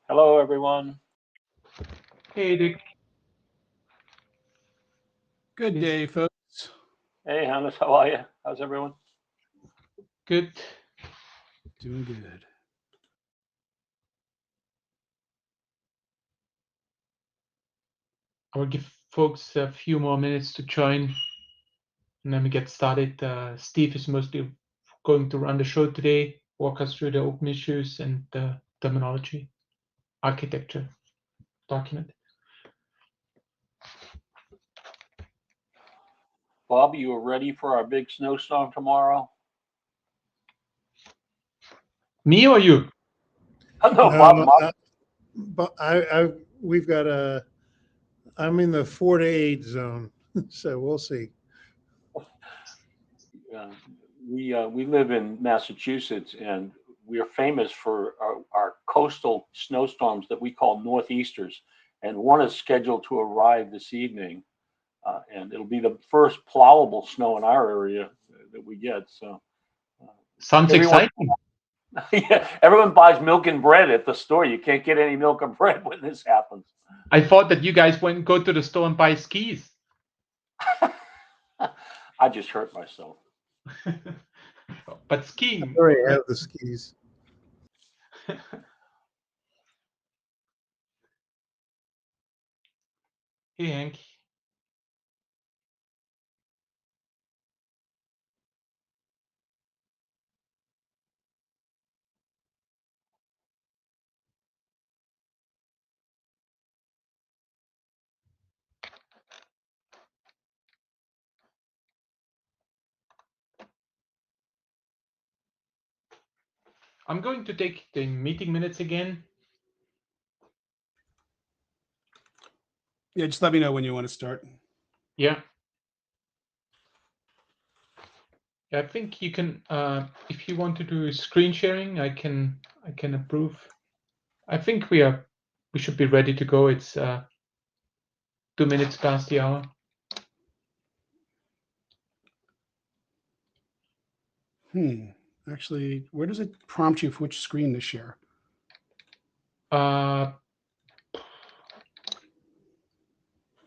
Hello, everyone. Hey, Dick. Good day, folks. Hey, Hannes, how are you? How's everyone? Good. Doing good. I will give folks a few more minutes to join, and then we get started. Steve is mostly going to run the show today, walk us through the open issues and the terminology, architecture document. Bob, you ready for our big snowstorm tomorrow? Me or you? Oh, no, Bob. But we've got I'm in the 4 to 8 zone, so we'll see. We live in Massachusetts, and we are famous for our coastal snowstorms that we call northeasters. And one is scheduled to arrive this evening, and it'll be the first plowable snow in our area that we get. So Sounds exciting. Yeah, everyone buys milk and bread at the store. You can't get any milk and bread when this happens. I thought that you guys went and go to the store and buy skis. I just hurt myself. But skiing. I already have the skis. Hey, Hank. I'm going to take the meeting minutes again. Yeah, just let me know when you want to start. Yeah. I think you can, if you want to do screen sharing, I can approve. I think we should be ready to go. It's 2 minutes past the hour. Actually, where does it prompt you for which screen to share? I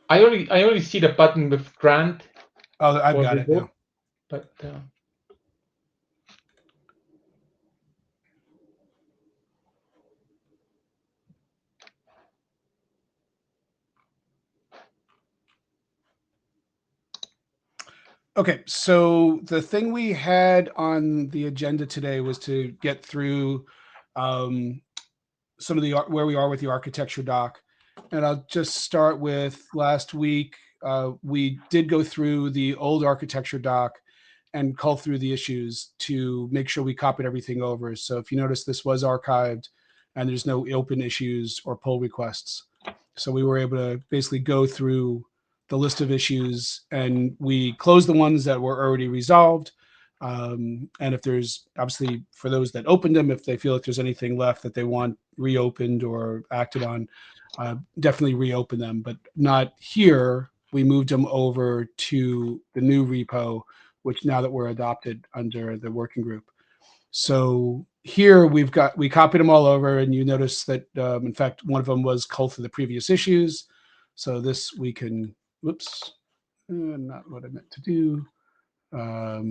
only see the button with Grant. Oh, I've got it now. But Okay, so the thing we had on the agenda today was to get through some of the where we are with the architecture doc, and I'll just start with last week. We did go through the old architecture doc and cull through the issues to make sure we copied everything over. So if you notice, this was archived and there's no open issues or pull requests. So we were able to basically go through the list of issues, and we closed the ones that were already resolved. And if there's, obviously, for those that opened them, if they feel like there's anything left that they want reopened or acted on, definitely reopen them, but not here. We moved them over to the new repo, which now that we're adopted under the working group. So here we copied them all over, and you notice that, in fact, one of them was culled through the previous issues. So this we can, whoops, not what I meant to do. I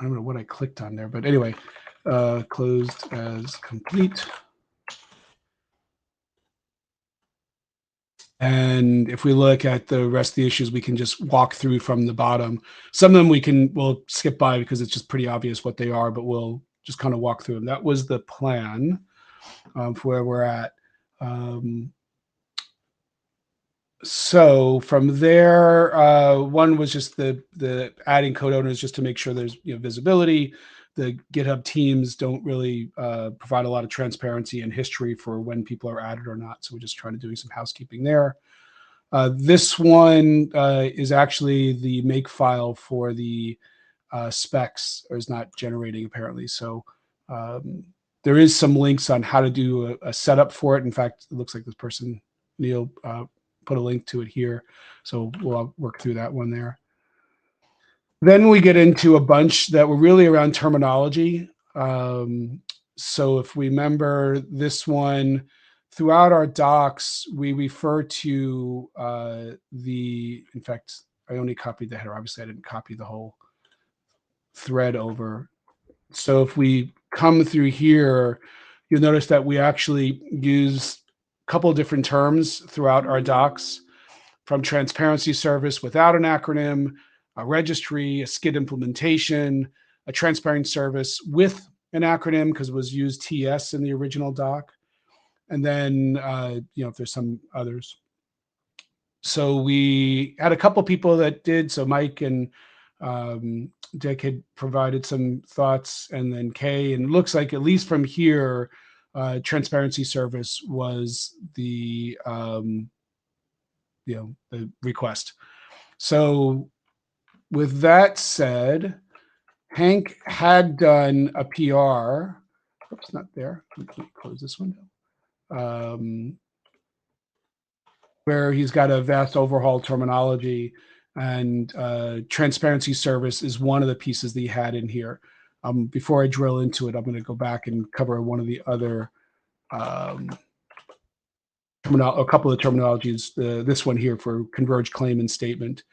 don't know what I clicked on there, but anyway, closed as complete. And if we look at the rest of the issues, we can just walk through from the bottom. Some of them we'll skip by because it's just pretty obvious what they are, but we'll just kind of walk through them. That was the plan for where we're at. So from there, one was just the adding code owners just to make sure there's visibility. The GitHub teams don't really provide a lot of transparency and history for when people are added or not. So we're just trying to do some housekeeping there. This one is actually the make file for the specs is not generating apparently. So there is some links on how to do a setup for it. In fact, it looks like this person, Neil, put a link to it here. So we'll work through that one there. Then we get into a bunch that were really around terminology. So if we remember this one throughout our docs, we refer to in fact, I only copied the header. Obviously, I didn't copy the whole thread over. So if we come through here, you'll notice that we actually use a couple of different terms throughout our docs, from transparency service without an acronym, a registry, a SCITT implementation, a transparency service with an acronym because it was used TS in the original doc. And then, if there's some others. So we had a couple people that did. So Mike and Dick had provided some thoughts, and then Kay, and it looks like, at least from here, transparency service was the the request. So with that said, Hank had done a PR. Oops, not there. Let me close this window. Where he's got a vast overhaul terminology, and transparency service is one of the pieces that he had in here. Before I drill into it, I'm going to go back and cover one of the other a couple of terminologies. This one here for converged claim and statement,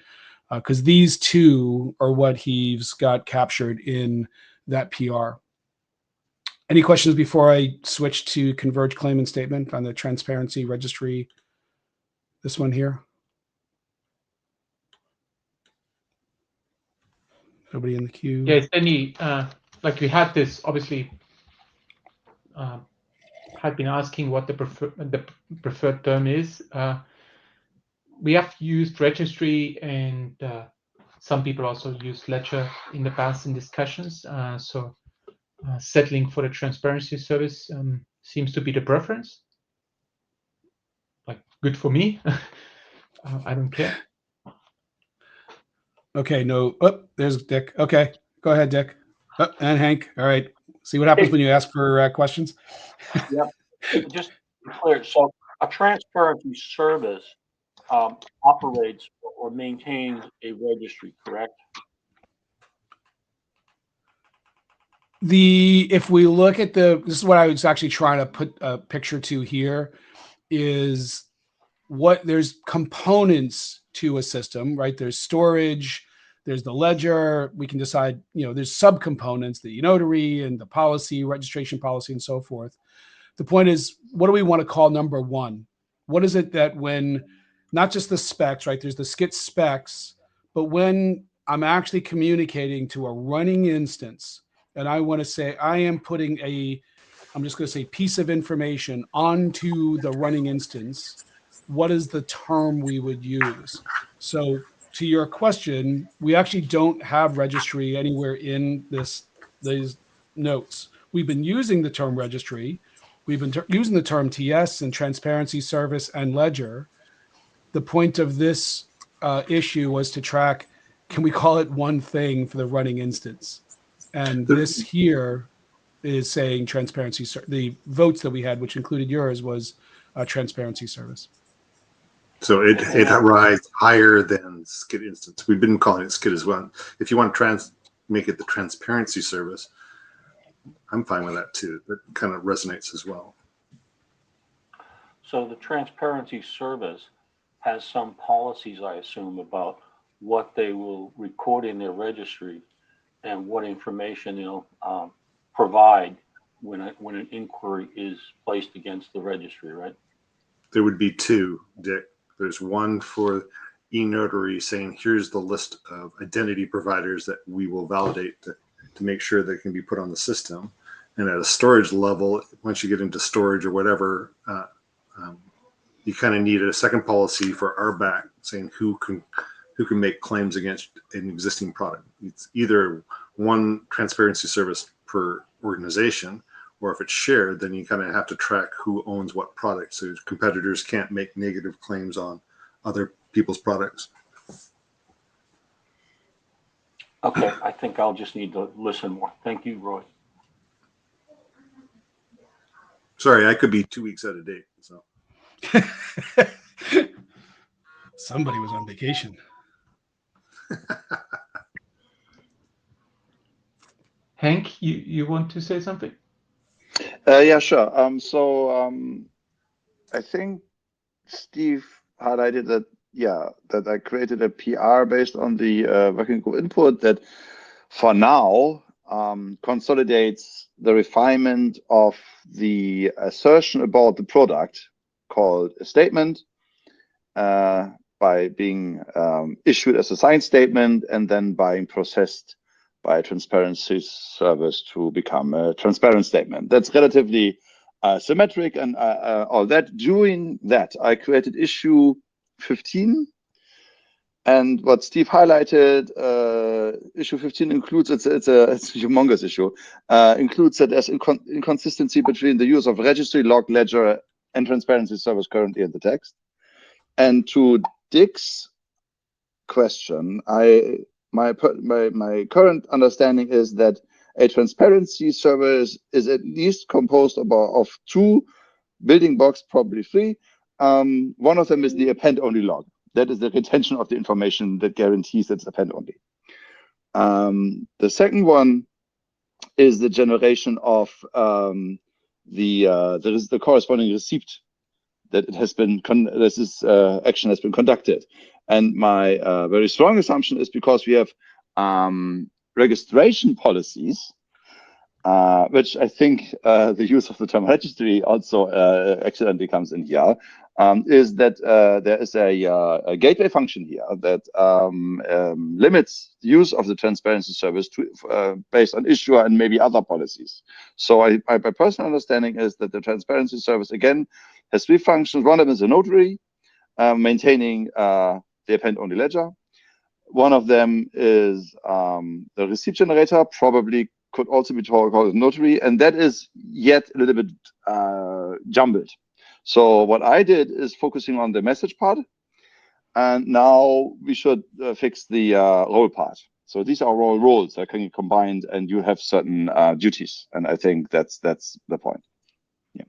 because these two are what he's got captured in that PR. Any questions before I switch to converged claim and statement on the transparency registry? This one here. Nobody in the queue. Yeah, is any like we had this obviously had been asking what the preferred term is. We have used registry, and some people also use ledger in the past in discussions. So settling for the transparency service seems to be the preference. Like, good for me. I don't care. Okay, no. Oh, there's Dick. Okay, go ahead, Dick. Oh, and Hank. All right. See what happens when you ask for questions. Yeah, just to be clear. So a transparency service operates or maintains a registry, correct? If we look at this is what I was actually trying to put a picture to here, is what there's components to a system, right? There's storage, there's the ledger. We can decide, there's subcomponents, the notary and the policy, registration policy, and so forth. The point is, what do we want to call number one? What is it that when, not just the specs, right? There's the SCITT specs, but when I'm actually communicating to a running instance, and I want to say, I am putting I'm just going to say piece of information onto the running instance, what is the term we would use? So to your question, we actually don't have registry anywhere in these notes. We've been using the term registry. We've been using the term TS and transparency service and ledger. The point of this issue was to track, can we call it one thing for the running instance? And this here is saying transparency. The votes that we had, which included yours, was transparency service. So it arrived higher than SCITT instance. We've been calling it SCITT as well. If you want to make it the transparency service, I'm fine with that too. That kind of resonates as well. So the transparency service has some policies, I assume, about what they will record in their registry and what information they'll provide when an inquiry is placed against the registry, right? There would be two, Dick. There's one for eNotary saying, here's the list of identity providers that we will validate to make sure they can be put on the system. And at a storage level, once you get into storage or whatever, you kind of need a second policy for RBAC saying who can make claims against an existing product. It's either one transparency service per organization, or if it's shared, then you kind of have to track who owns what product. So competitors can't make negative claims on other people's products. Okay, I think I'll just need to listen more. Thank you, Roy. Sorry, I could be 2 weeks out of date. So somebody was on vacation. Hank, you want to say something? Yeah, sure. I think Steve highlighted that, yeah, that I created a PR based on the working group input that for now consolidates the refinement of the assertion about the product called a statement by being issued as a signed statement and then being processed by a transparency service to become a transparent statement. That's relatively symmetric and all that. Doing that, I created issue 15. And what Steve highlighted, issue 15 includes, it's a humongous issue, includes that there's inconsistency between the use of registry, log, ledger, and transparency service currently in the text. And to Dick's question, my current understanding is that a transparency service is at least composed of 2 building blocks, probably 3. One of them is the append-only log. That is the retention of the information that guarantees it's append-only. The second one is the generation of the corresponding receipt that it has been this action has been conducted. And my very strong assumption is because we have registration policies, which I think the use of the term registry also accidentally comes in here, is that there is a gateway function here that limits the use of the transparency service to based on issuer and maybe other policies. So my personal understanding is that the transparency service, again, has 3 functions. One of them is a notary, maintaining the append-only ledger. One of them is the receipt generator, probably could also be called a notary, and that is yet a little bit jumbled. So what I did is focusing on the message part, and now we should fix the role part. So these are all roles that can be combined, and you have certain duties, and I think that's the point. Yeah.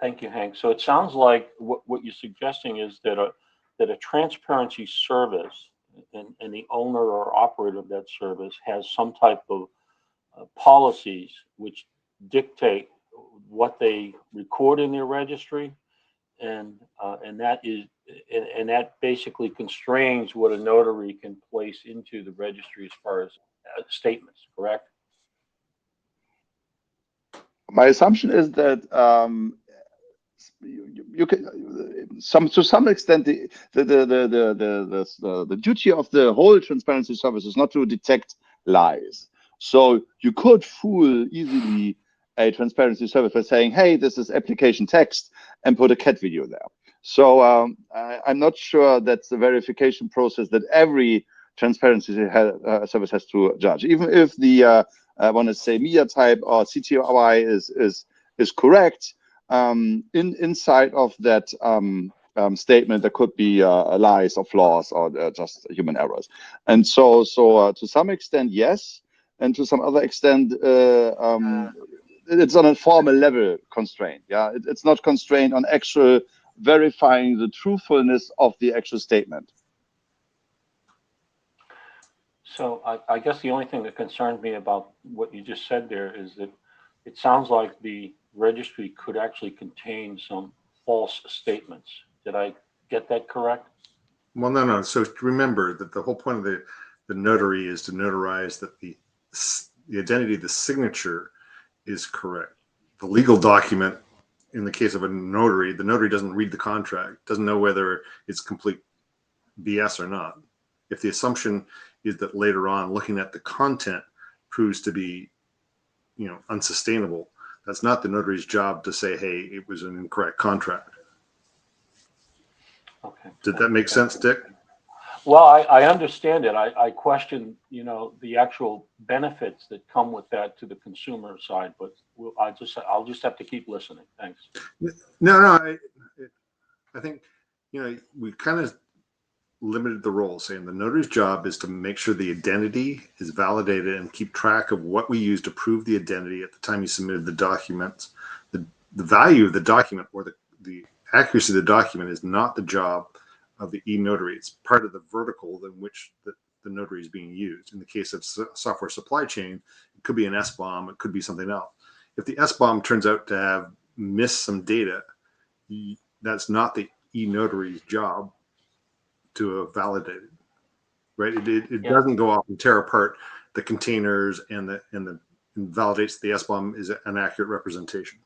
Thank you, Hank. So it sounds like what you're suggesting is that a transparency service and the owner or operator of that service has some type of policies which dictate what they record in their registry, and that basically constrains what a notary can place into the registry as far as statements. Correct? My assumption is that you can to some extent the duty of the whole transparency service is not to detect lies. So you could fool easily a transparency service by saying, hey, this is application text, and put a cat video there. So I'm not sure that's the verification process that every transparency service has to judge. Even if the I want to say media type or CTOI is correct, inside of that statement there could be lies or flaws or just human errors. And so to some extent, yes. And to some other extent, it's on a formal level constraint. Yeah, it's not constrained on actual verifying the truthfulness of the actual statement. So I guess the only thing that concerns me about what you just said there is that it sounds like the registry could actually contain some false statements. Did I get that correct? Well, no. So remember that the whole point of the notary is to notarize that the identity, the signature is correct. The legal document, in the case of a notary, the notary doesn't read the contract, doesn't know whether it's complete BS or not. If the assumption is that later on looking at the content proves to be, unsustainable, that's not the notary's job to say, hey, it was an incorrect contract. Okay. Did that make sense, Dick? Well, I understand it. I question, the actual benefits that come with that to the consumer side, but I'll just have to keep listening. Thanks. No, I think, we kind of limited the role, saying the notary's job is to make sure the identity is validated and keep track of what we use to prove the identity at the time you submitted the documents. The value of the document or the accuracy of the document is not the job of the e-notary. It's part of the vertical in which the notary is being used. In the case of software supply chain, it could be an SBOM, it could be something else. If the SBOM turns out to have missed some data, that's not the e-notary's job to validate it, right? It doesn't go off and tear apart the containers and validates the SBOM is an accurate representation.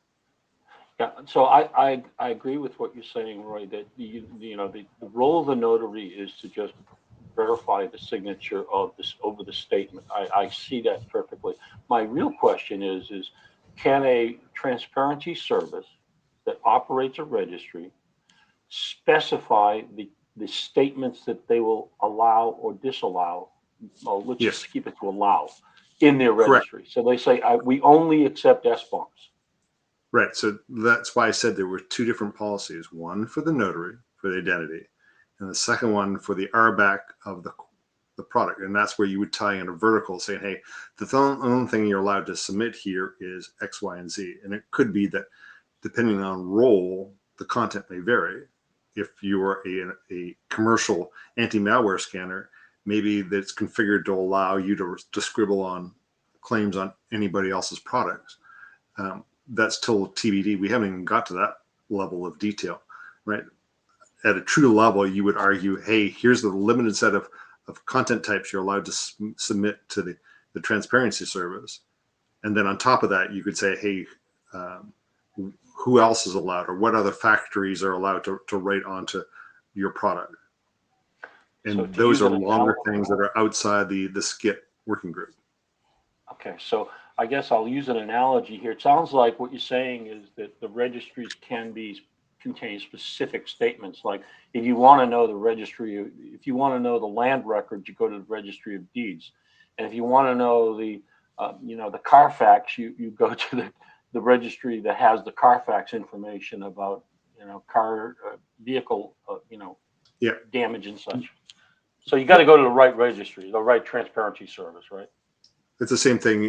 Yeah, so I agree with what you're saying, Roy, that the role of the notary is to just verify the signature of this over the statement. I see that perfectly. My real question is can a transparency service that operates a registry specify the statements that they will allow or disallow? Well, let's Yes. just keep it to allow in their Correct. registry. So they say, we only accept SBOMs. Right. So that's why I said there were two different policies, one for the notary, for the identity, and the second one for the RBAC of the product. And that's where you would tie in a vertical saying, hey, the only thing you're allowed to submit here is X, Y, and Z. And it could be that depending on role, the content may vary. If you are a commercial anti-malware scanner, maybe that's configured to allow you to scribble on claims on anybody else's products. That's still TBD. We haven't even got to that level of detail, right? At a true level, you would argue, hey, here's the limited set of content types you're allowed to submit to the transparency service. And then on top of that, you could say, hey, who else is allowed, or what other factories are allowed to write onto your product? And So those are longer things that are outside the SCITT working group. Okay, so I guess I'll use an analogy here. It sounds like what you're saying is that the registries can contain specific statements. Like if you want to know the registry, if you want to know the land record, you go to the registry of deeds. And if you want to know the Carfax, you go to the registry that has the Carfax information about, car, vehicle, damage and such. So you got to go to the right registry, the right transparency service, right? It's the same thing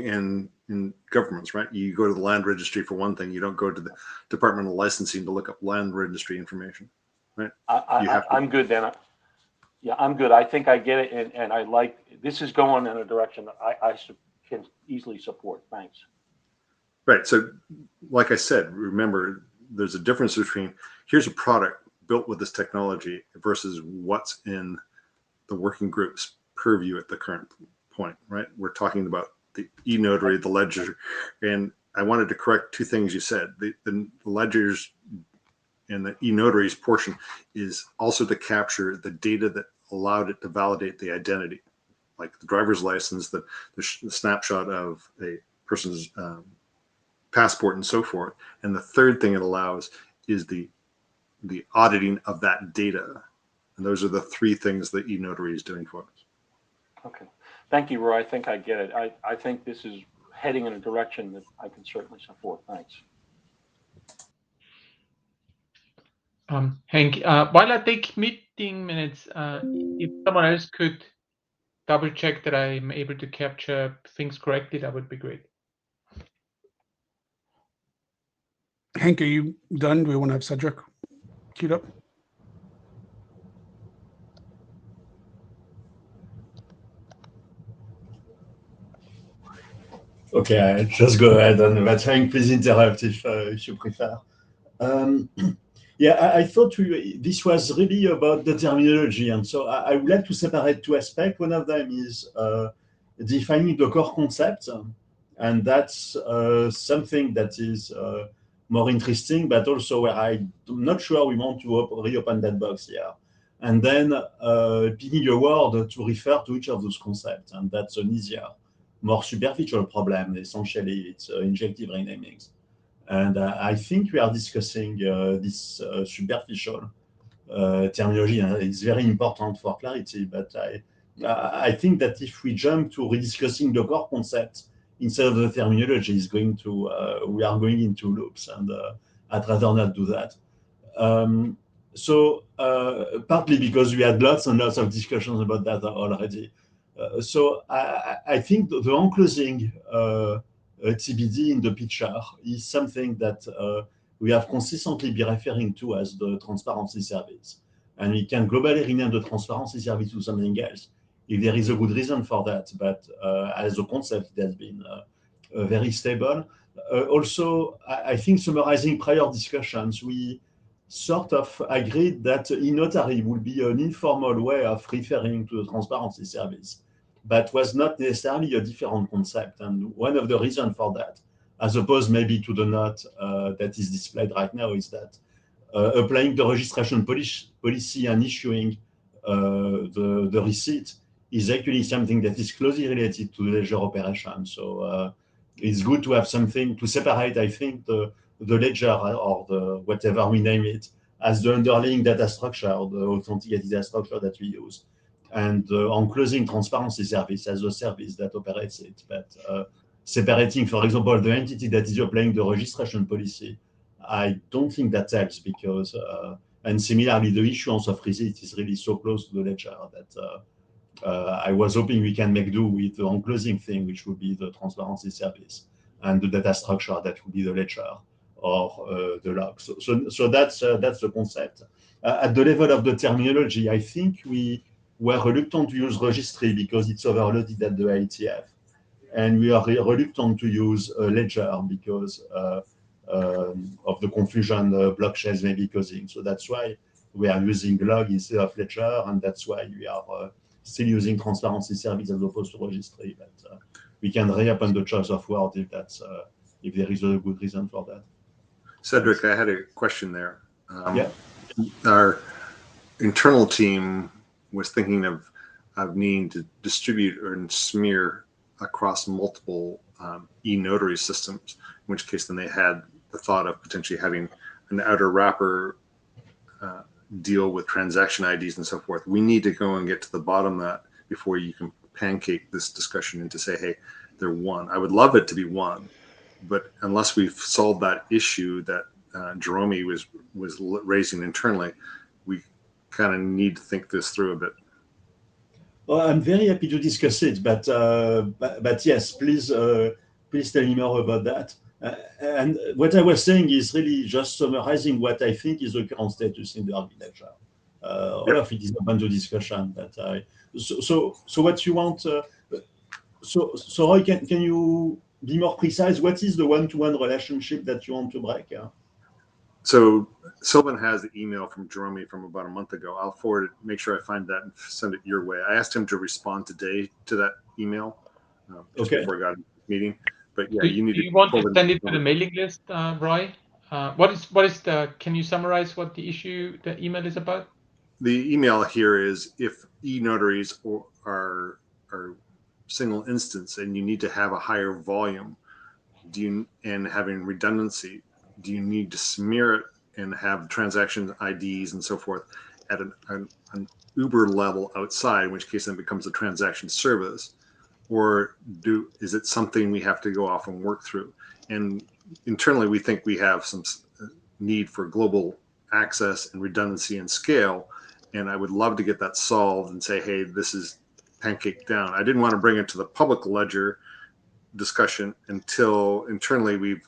in governments, right? You go to the land registry for one thing. You don't go to the Department of Licensing to look up land registry information, right? I'm good then. Yeah, I'm good. I think I get it. And I like, this is going in a direction that I can easily support. Thanks. Right. So like I said, remember, there's a difference between here's a product built with this technology versus what's in the working group's purview at the current point, right? We're talking about the e-notary, the ledger, and I wanted to correct two things you said. The ledgers and the e-notary's portion is also to capture the data that allowed it to validate the identity, like the driver's license, the snapshot of a person's passport and so forth. And the third thing it allows is the auditing of that data. And those are the three things that e-notary is doing for us. Okay. Thank you, Roy. I think I get it. I think this is heading in a direction that I can certainly support. Thanks. Hank, while I take meeting minutes, if someone else could double check that I'm able to capture things correctly, that would be great. Hank, are you done? Do we want to have Cedric queued up? Okay, I'll just go ahead and let Hank please interrupt if you prefer. Yeah, I thought this was really about the terminology, and so I would like to separate two aspects. One of them is defining the core concept, and that's something that is more interesting, but also where I'm not sure we want to reopen that box here. And then picking a word to refer to each of those concepts, and that's an easier, more superficial problem. Essentially, it's injective renamings. And I think we are discussing this superficial terminology, and it's very important for clarity. But I think that if we jump to rediscussing the core concept instead of the terminology, is going to we are going into loops, and I'd rather not do that. So partly because we had lots and lots of discussions about that already. So I think the enclosing TBD in the picture is something that we have consistently been referring to as the transparency service. And we can globally rename the transparency service to something else if there is a good reason for that. But as a concept, it has been very stable. Also, I think summarizing prior discussions, we sort of agreed that e-notary would be an informal way of referring to the transparency service, but was not necessarily a different concept. And one of the reasons for that, as opposed maybe to the note that is displayed right now, is that applying the registration policy and issuing the receipt is actually something that is closely related to the ledger operation. So it's good to have something to separate, I think, the ledger or the whatever we name it as the underlying data structure, the authenticated data structure that we use, and on closing transparency service as a service that operates it. But separating, for example, the entity that is applying the registration policy, I don't think that helps because, and similarly, the issuance of receipt is really so close to the ledger that I was hoping we can make do with the on-closing thing, which would be the transparency service, and the data structure that would be the ledger or the log. So that's the concept. At the level of the terminology, I think we were reluctant to use registry because it's overloaded at the IETF, and we are reluctant to use ledger because of the confusion blockchains may be causing. So that's why we are using log instead of ledger, and that's why we are still using transparency service as opposed to registry. But we can reopen the choice of word if that's if there is a good reason for that. Cedric, I had a question there. Yeah. Our internal team was thinking of needing to distribute or smear across multiple e-notary systems, in which case then they had the thought of potentially having an outer wrapper deal with transaction IDs and so forth. We need to go and get to the bottom of that before you can pancake this discussion into say, hey, they're one. I would love it to be one, but unless we've solved that issue that Jerome was raising internally, we kind of need to think this through a bit. Well, I'm very happy to discuss it, but yes, please tell me more about that. And what I was saying is really just summarizing what I think is the current status in the architecture. All of it is open to discussion, but so what you want? So Roy, can you be more precise? What is the one-to-one relationship that you want to break? So Sylvan has the email from Jerome from about a month ago. I'll forward it, make sure I find that and send it your way. I asked him to respond today to that email just before I got into the meeting. But yeah, do you want to send it to the mailing list, Roy? What is the? Can you summarize what the email is about? The email here is if e-notaries are single instance and you need to have a higher volume, and having redundancy, do you need to smear it and have transaction IDs and so forth at an Uber level outside, in which case then it becomes a transaction service? Or is it something we have to go off and work through? And internally, we think we have some need for global access and redundancy and scale. And I would love to get that solved and say, hey, this is pancake down. I didn't want to bring it to the public ledger discussion until internally we've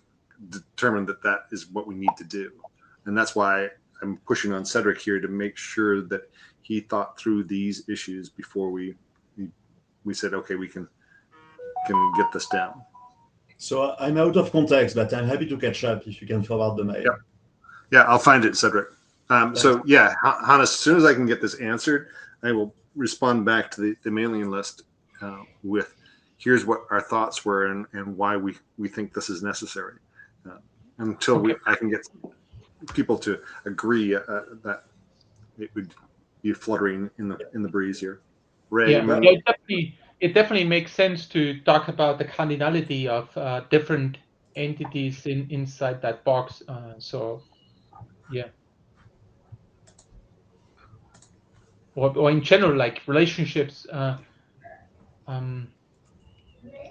determined that that is what we need to do. And that's why I'm pushing on Cedric here to make sure that he thought through these issues before we said, okay, we can get this down. So I'm out of context, but I'm happy to catch up if you can forward the mail. Yeah, I'll find it, Cedric. So yeah, Hannah, as soon as I can get this answered, I will respond back to the mailing list with here's what our thoughts were and why we think this is necessary. Until I can get people to agree that it would be fluttering in the breeze here. Ray, it definitely makes sense to talk about the cardinality of different entities inside that box. So, yeah. Or in general, like relationships,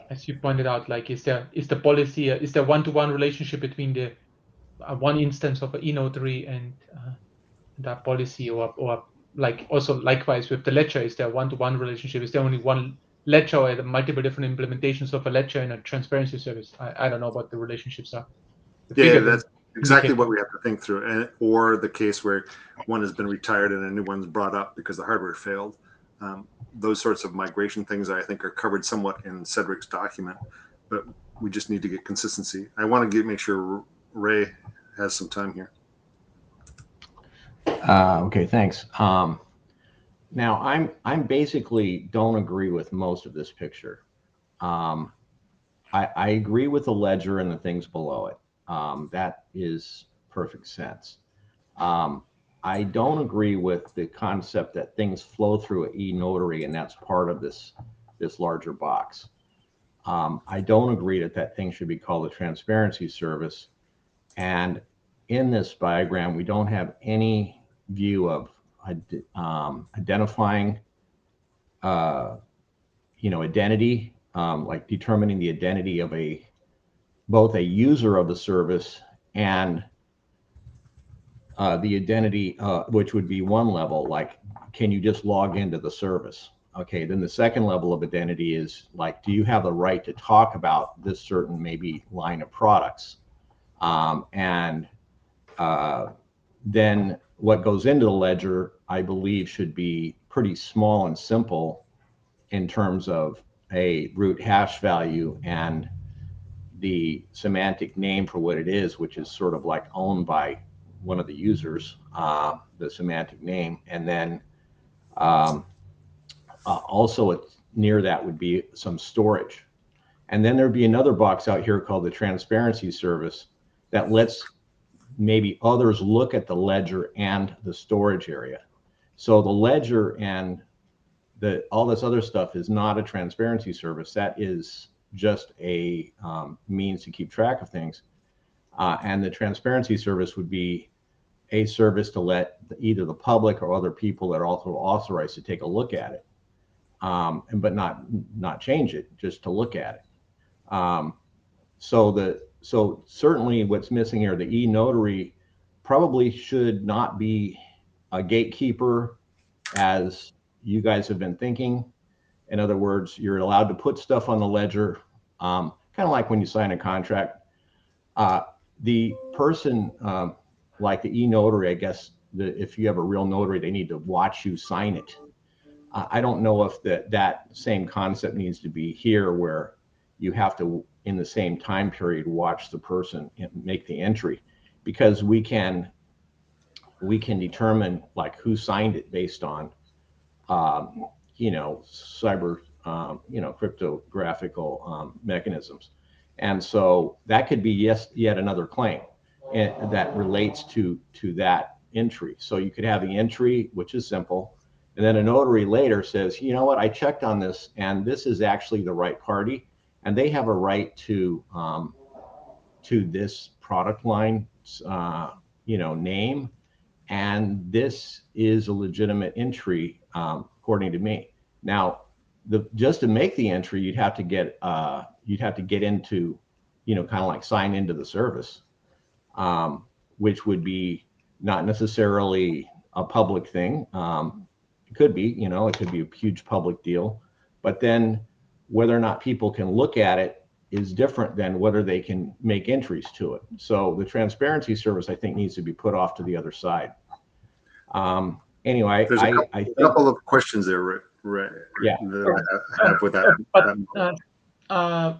as you pointed out, like is the policy, is there one-to-one relationship between the one instance of an e-notary and that policy, or like also likewise with the ledger, is there one-to-one relationship? Is there only one ledger or multiple different implementations of a ledger in a transparency service? I don't know what the relationships are. Yeah, that's exactly what we have to think through. Or the case where one has been retired and a new one's brought up because the hardware failed. Those sorts of migration things I think are covered somewhat in Cedric's document, but we just need to get consistency. I want to make sure Ray has some time here. Okay, thanks. Now I'm basically don't agree with most of this picture. I agree with the ledger and the things below it. That is perfect sense. I don't agree with the concept that things flow through an e-notary and that's part of this larger box. I don't agree that thing should be called a transparency service. And in this diagram, we don't have any view of identifying, identity, like determining the identity of both a user of the service and the identity, which would be one level, like, can you just log into the service? Okay, then the second level of identity is like, do you have the right to talk about this certain maybe line of products? Then what goes into the ledger, I believe, should be pretty small and simple in terms of a root hash value and the semantic name for what it is, which is sort of like owned by one of the users, the semantic name. And then also near that would be some storage. And then there'd be another box out here called the transparency service that lets maybe others look at the ledger and the storage area. So the ledger and all this other stuff is not a transparency service. That is just a means to keep track of things. And the transparency service would be a service to let either the public or other people that are also authorized to take a look at it, but not change it, just to look at it. So certainly what's missing here, the e-notary probably should not be a gatekeeper as you guys have been thinking. In other words, you're allowed to put stuff on the ledger, kind of like when you sign a contract. The person, like the e-notary, I guess, if you have a real notary, they need to watch you sign it. I don't know if that same concept needs to be here, where you have to, in the same time period, watch the person make the entry, because we can determine like who signed it based on cyber cryptographical mechanisms. And so that could be yet another claim that relates to that entry. So you could have the entry, which is simple, and then a notary later says, you know what, I checked on this and this is actually the right party, and they have a right to this product line name, and this is a legitimate entry according to me. Now, just to make the entry, you'd have to get into, kind of like sign into the service, which would be not necessarily a public thing. It could be, it could be a huge public deal, but then whether or not people can look at it is different than whether they can make entries to it. So the transparency service, I think, needs to be put off to the other side. Anyway, There's a couple of questions there, Ray. Yeah. That I have with that.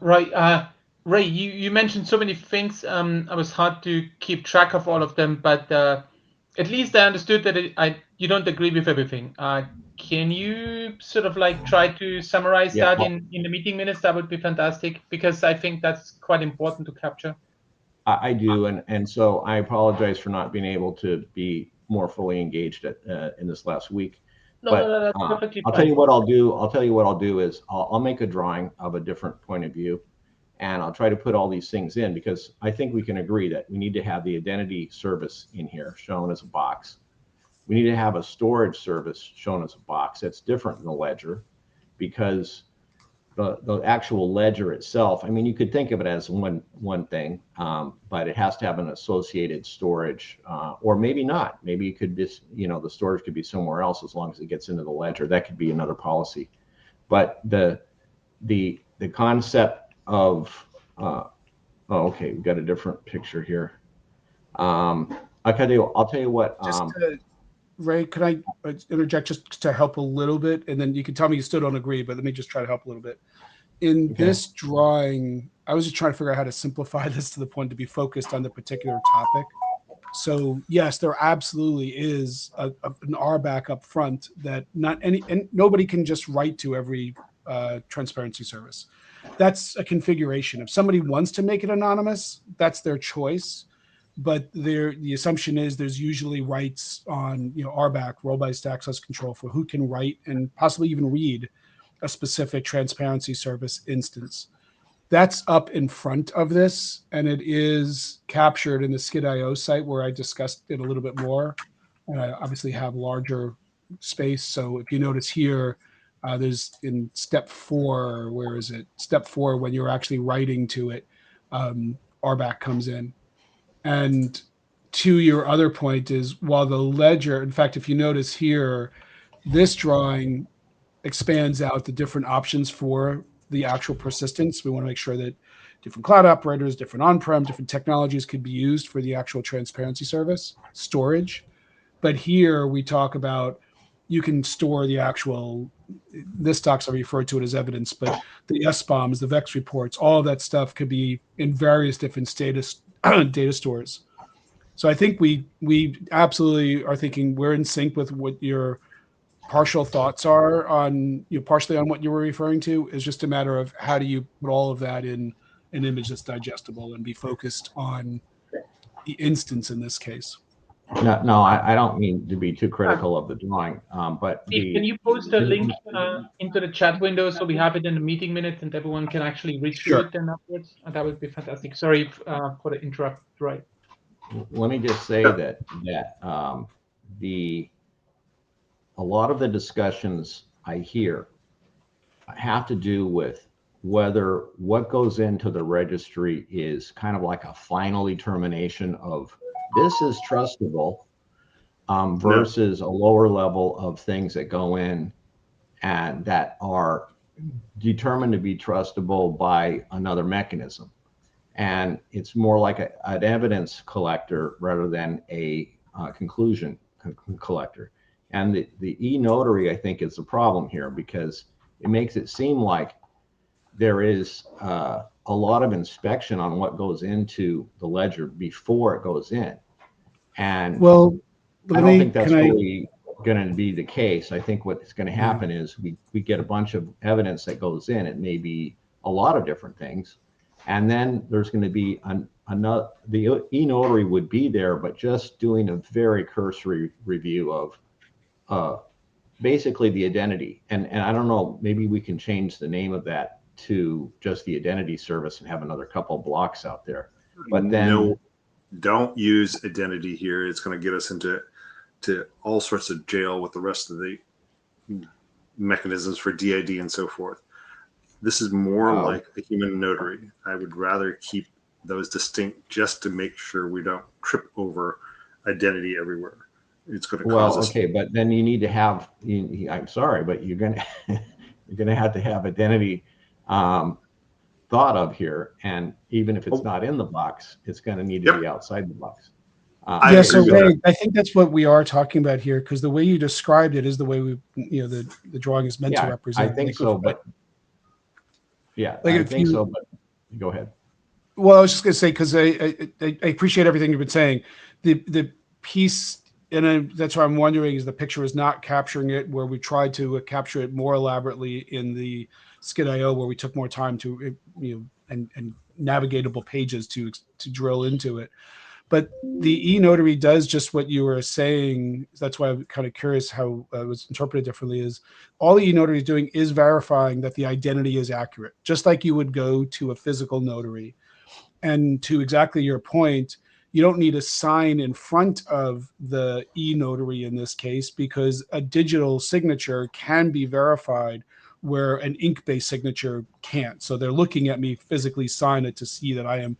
Right. Ray, you mentioned so many things. I was hard to keep track of all of them, but at least I understood that you don't agree with everything. Can you sort of like try to summarize that in the meeting minutes? That would be fantastic, because I think that's quite important to capture. I do, and so I apologize for not being able to be more fully engaged in this last week. No, that's perfectly fine. I'll tell you what I'll do is I'll make a drawing of a different point of view, and I'll try to put all these things in, because I think we can agree that we need to have the identity service in here shown as a box. We need to have a storage service shown as a box. That's different than the ledger, because the actual ledger itself, I mean, you could think of it as one thing, but it has to have an associated storage, or maybe not. Maybe it could just, the storage could be somewhere else as long as it gets into the ledger. That could be another policy. But the concept of, okay, we've got a different picture here. I'll tell you what. Ray, can I interject just to help a little bit? And then you can tell me you still don't agree, but let me just try to help a little bit. In this drawing, I was just trying to figure out how to simplify this to the point to be focused on the particular topic. So yes, there absolutely is an RBAC up front that and nobody can just write to every transparency service. That's a configuration. If somebody wants to make it anonymous, that's their choice. But the assumption is there's usually rights on RBAC, role-based access control, for who can write and possibly even read a specific transparency service instance. That's up in front of this, and it is captured in the SCITT.io site where I discussed it a little bit more. And I obviously have larger space. So if you notice here, there's in step 4, where is it? Step 4, when you're actually writing to it, RBAC comes in. And to your other point is, while the ledger, in fact, if you notice here, this drawing expands out the different options for the actual persistence. We want to make sure that different cloud operators, different on-prem, different technologies could be used for the actual transparency service storage. But here we talk about you can store the actual, this docs I refer to it as evidence, but the SBOMs, the VEX reports, all of that stuff could be in various different data stores. So I think we absolutely are thinking we're in sync with what your partial thoughts are on, partially on what you were referring to. Is just a matter of how do you put all of that in an image that's digestible and be focused on the instance in this case. No, I don't mean to be too critical of the drawing, but Steve, can you post a link into the chat window so we have it in the meeting minutes and everyone can actually read through it then afterwards? That would be fantastic. Sorry for the interrupt, right? Let me just say that a lot of the discussions I hear have to do with whether what goes into the registry is kind of like a final determination of this is trustable versus a lower level of things that go in and that are determined to be trustable by another mechanism. And it's more like an evidence collector rather than a conclusion collector. And the e-notary, I think, is the problem here because it makes it seem like there is a lot of inspection on what goes into the ledger before it goes in. And well, I don't think that's really going to be the case. I think what's going to happen is we get a bunch of evidence that goes in. It may be a lot of different things. And then there's going to be another, the e-notary would be there, but just doing a very cursory review of basically the identity. And I don't know, maybe we can change the name of that to just the identity service and have another couple blocks out there. But then no, don't use identity here. It's going to get us into all sorts of jail with the rest of the mechanisms for DID and so forth. This is more like a human notary. I would rather keep those distinct just to make sure we don't trip over identity everywhere. It's going to cause us. Okay, but then you need to have. I'm sorry, but you're going to have to have identity thought of here, and even if it's not in the box, it's going to need to be outside the box. So Ray, I think that's what we are talking about here, because the way you described it is the way we, the drawing is meant to represent. I think so, but I think so, but go ahead. Well, I was just going to say, because I appreciate everything you've been saying. The piece, and that's why I'm wondering, is the picture is not capturing it where we tried to capture it more elaborately in the SCITT.io, where we took more time to, and navigatable pages to drill into it. But the e-notary does just what you were saying. That's why I'm kind of curious how it was interpreted differently. Is all the e-notary is doing is verifying that the identity is accurate, just like you would go to a physical notary. And to exactly your point, you don't need a sign in front of the e-notary in this case, because a digital signature can be verified where an ink-based signature can't. So they're looking at me physically sign it to see that I am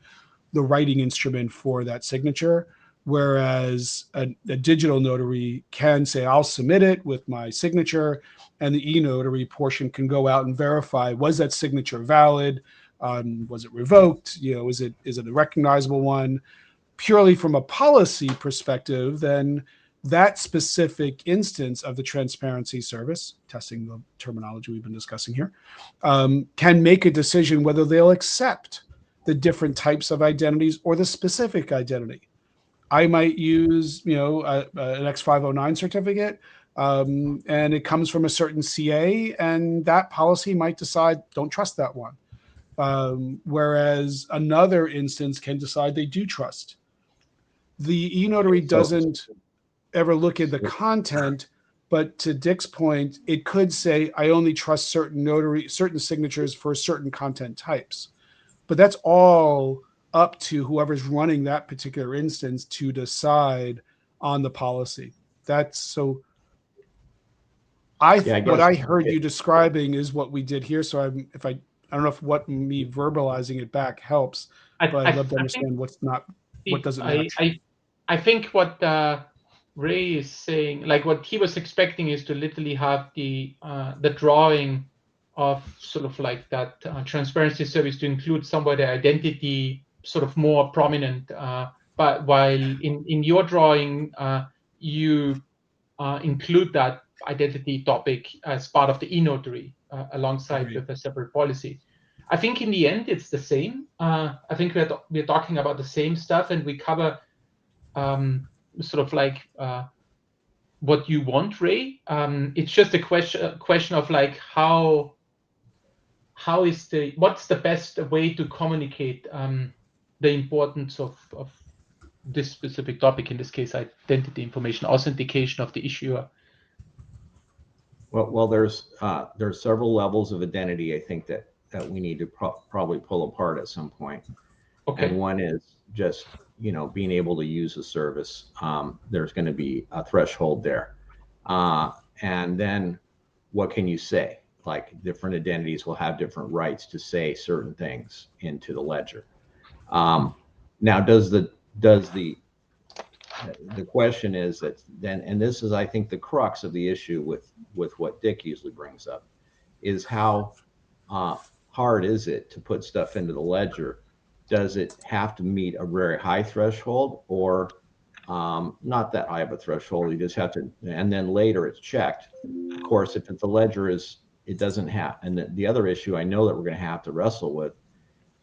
the writing instrument for that signature, whereas a digital notary can say, I'll submit it with my signature, and the e-notary portion can go out and verify, was that signature valid? Was it revoked? Is it a recognizable one? Purely from a policy perspective, then that specific instance of the transparency service, testing the terminology we've been discussing here, can make a decision whether they'll accept the different types of identities or the specific identity. I might use, an X509 certificate, and it comes from a certain CA, and that policy might decide, don't trust that one. Whereas another instance can decide they do trust. The e-notary doesn't ever look at the content, but to Dick's point, it could say, I only trust certain signatures for certain content types. But that's all up to whoever's running that particular instance to decide on the policy. That's so. What I heard you describing is what we did here. So I don't know if what me verbalizing it back helps, but I'd love to understand what doesn't match. I think what Ray is saying, like what he was expecting, is to literally have the drawing of sort of like that transparency service to include somewhere the identity sort of more prominent. But while in your drawing, you include that identity topic as part of the e-notary alongside with a separate policy. I think in the end, it's the same. I think we're talking about the same stuff, and we cover sort of like what you want, Ray. It's just a question of like what's the best way to communicate the importance of this specific topic, in this case, identity information, authentication of the issuer. Well, there's several levels of identity, I think, that we need to probably pull apart at some point. Okay. And one is just, being able to use a service. There's going to be a threshold there. And then what can you say? Like, different identities will have different rights to say certain things into the ledger. Now, does the question is that then, and this is, I think, the crux of the issue with what Dick usually brings up, is how hard is it to put stuff into the ledger? Does it have to meet a very high threshold, or not that high of a threshold? You just have to, and then later it's checked. Of course, if it's a ledger it doesn't have, and the other issue I know that we're going to have to wrestle with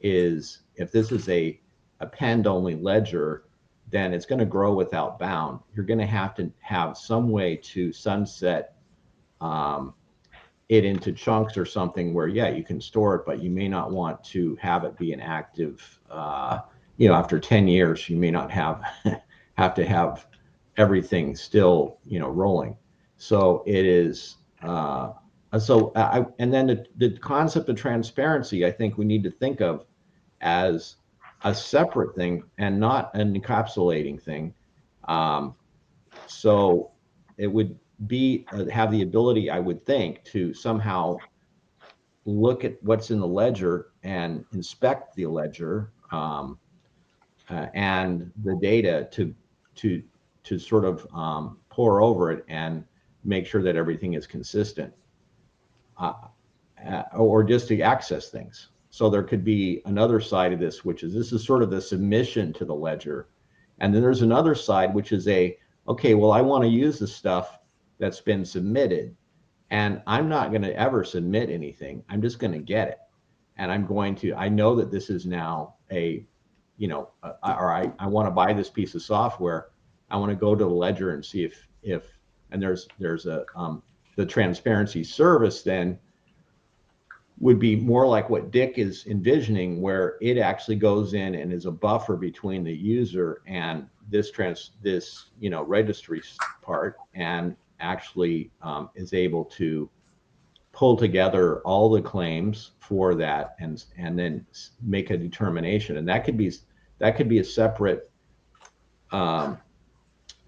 is, if this is a append-only ledger, then it's going to grow without bound. You're going to have some way to sunset it into chunks or something where, yeah, you can store it, but you may not want to have it be an active, after 10 years, you may not have to have everything still, rolling. So it is, and then the concept of transparency, I think we need to think of as a separate thing and not an encapsulating thing. So it would be have the ability, I would think, to somehow look at what's in the ledger and inspect the ledger and the data to sort of pore over it and make sure that everything is consistent, or just to access things. So there could be another side of this, which is, this is sort of the submission to the ledger. And then there's another side, which is okay, well, I want to use the stuff that's been submitted, and I'm not going to ever submit anything. I'm just going to get it. And I know that this is now I want to buy this piece of software. I want to go to the ledger and see if and there's the transparency service then would be more like what Dick is envisioning, where it actually goes in and is a buffer between the user and this registry part, and actually is able to pull together all the claims for that and then make a determination. And that could be a separate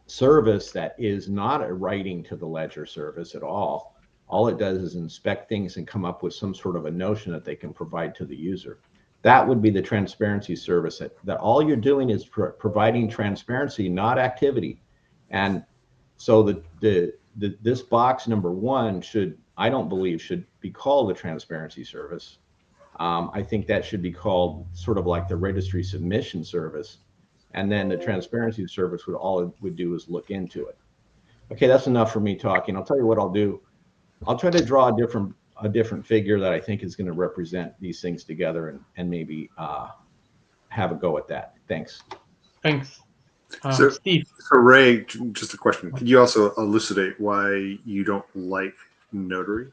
service that is not a writing to the ledger service at all. All it does is inspect things and come up with some sort of a notion that they can provide to the user. That would be the transparency service, that all you're doing is providing transparency, not activity. And so this box number 1 I don't believe should be called the transparency service. I think that should be called sort of like the registry submission service. And then the transparency service all it would do is look into it. Okay, that's enough for me talking. I'll tell you what I'll do. I'll try to draw a different figure that I think is going to represent these things together, and maybe have a go at that. Thanks. Thanks. So- Steve. So Ray, just a question. Could you also elucidate why you don't like notary?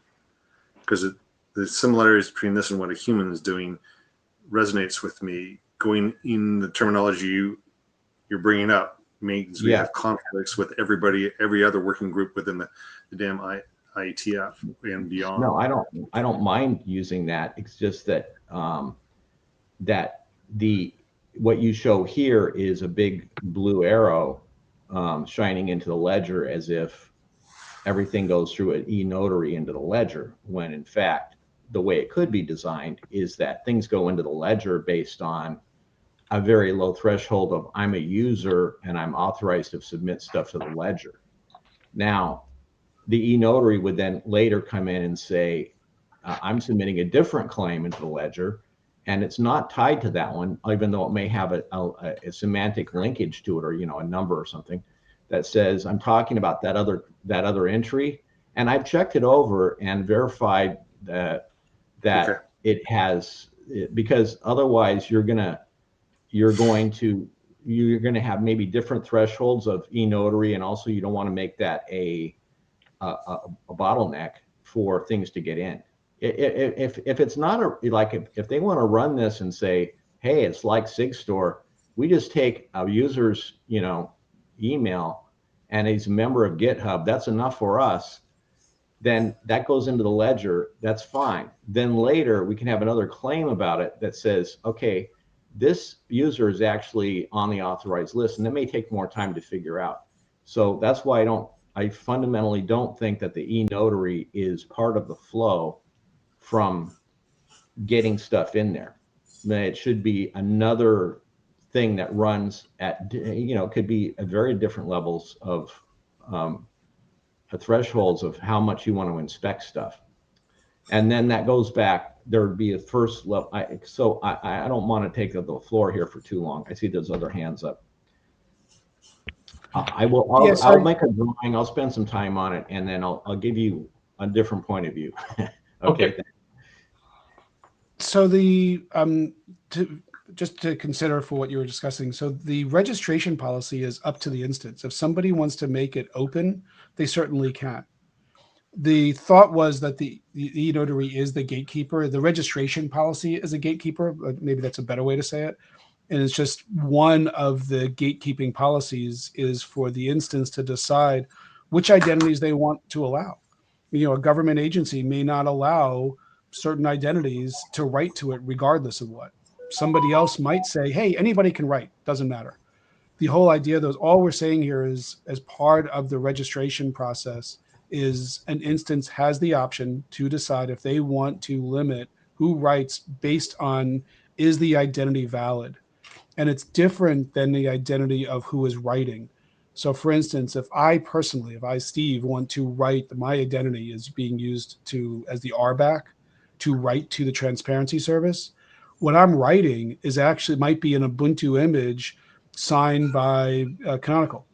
Because the similarities between this and what a human is doing resonates with me. Going in the terminology you're bringing up means we Yeah. have conflicts with everybody, every other working group within the damn IETF and beyond. No, I don't mind using that. It's just that that what you show here is a big blue arrow shining into the ledger as if everything goes through an e-notary into the ledger, when in fact the way it could be designed is that things go into the ledger based on a very low threshold of I'm a user and I'm authorized to submit stuff to the ledger. Now, the e-notary would then later come in and say, I'm submitting a different claim into the ledger, and it's not tied to that one, even though it may have a semantic linkage to it, or a number or something that says I'm talking about that other entry, and I've checked it over and verified that Okay. it has, because otherwise you're going to have maybe different thresholds of e-notary, and also you don't want to make that a bottleneck for things to get in. If it's not if they want to run this and say, hey, it's like SigStore, we just take a user's email and he's a member of GitHub, that's enough for us, then that goes into the ledger, that's fine. Then later we can have another claim about it that says, okay, this user is actually on the authorized list, and it may take more time to figure out. So that's why I fundamentally don't think that the e-notary is part of the flow from getting stuff in there. It should be another thing that runs at, could be at very different levels of thresholds of how much you want to inspect stuff. And then that goes back, there would be a first level. I don't want to take the floor here for too long. I see there's other hands up. I'll make a drawing, I'll spend some time on it, and then I'll give you a different point of view. Okay. So just to consider for what you were discussing, so the registration policy is up to the instance. If somebody wants to make it open, they certainly can. The thought was that the e-notary is the gatekeeper. The registration policy is a gatekeeper, but maybe that's a better way to say it. And it's just one of the gatekeeping policies is for the instance to decide which identities they want to allow. A government agency may not allow certain identities to write to it regardless of what. Somebody else might say, hey, anybody can write, doesn't matter. The whole idea, though, all we're saying here is, as part of the registration process, is an instance has the option to decide if they want to limit who writes based on, is the identity valid? And it's different than the identity of who is writing. So for instance, if I, Steve, want to write, my identity is being used as the RBAC to write to the transparency service, what I'm writing is actually might be an Ubuntu image signed by Canonical.